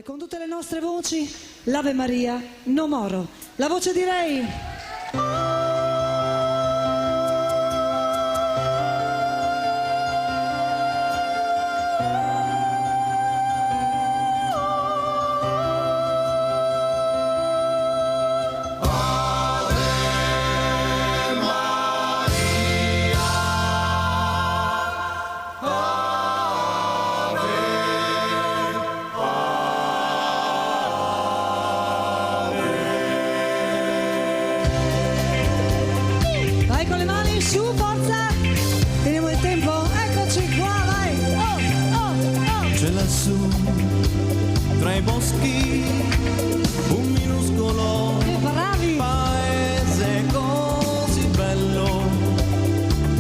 Con tutte le nostre voci, l'Ave Maria, No Moro. La voce di Ray. Vai con le mani su, forza! Teniamo il tempo, eccoci qua, vai! Oh, oh, oh! C'è lassù, tra i boschi, un minuscolo Che bravi! paese così bello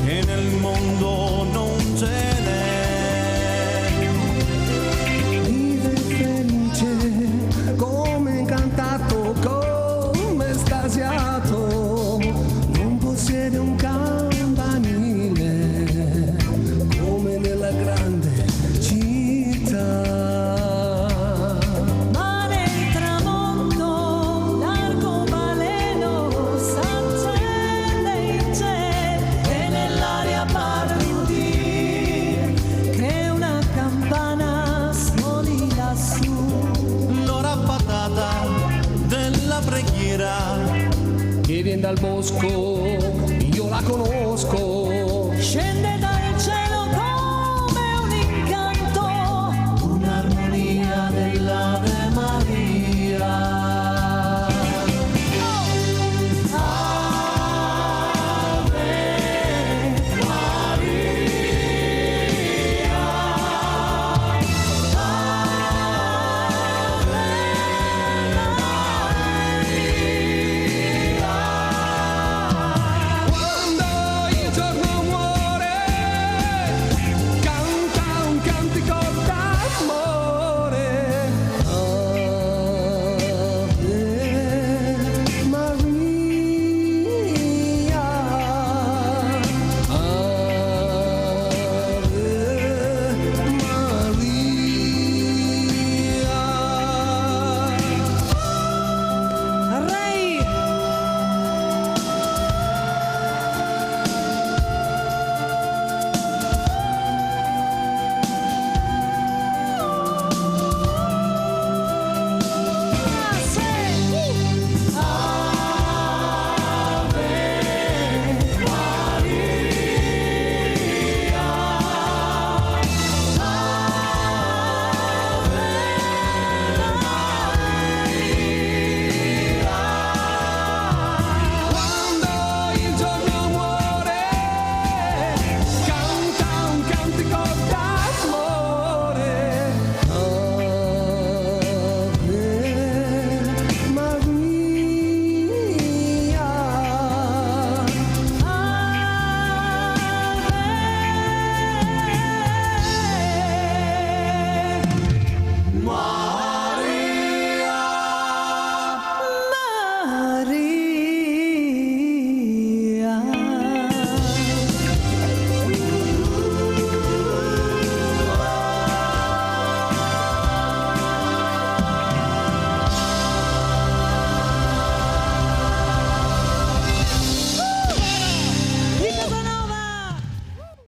che nel mondo non ce n'è. Vive felice, come incantato, come estasiato, non possiede un campanile come nella grande città. Ma nel tramonto, l'arcobaleno s'accende in cielo e nell'aria pare udire che una campana suoni lassù. L'ora patata della preghiera Che viene dal bosco, io la conosco. Scende da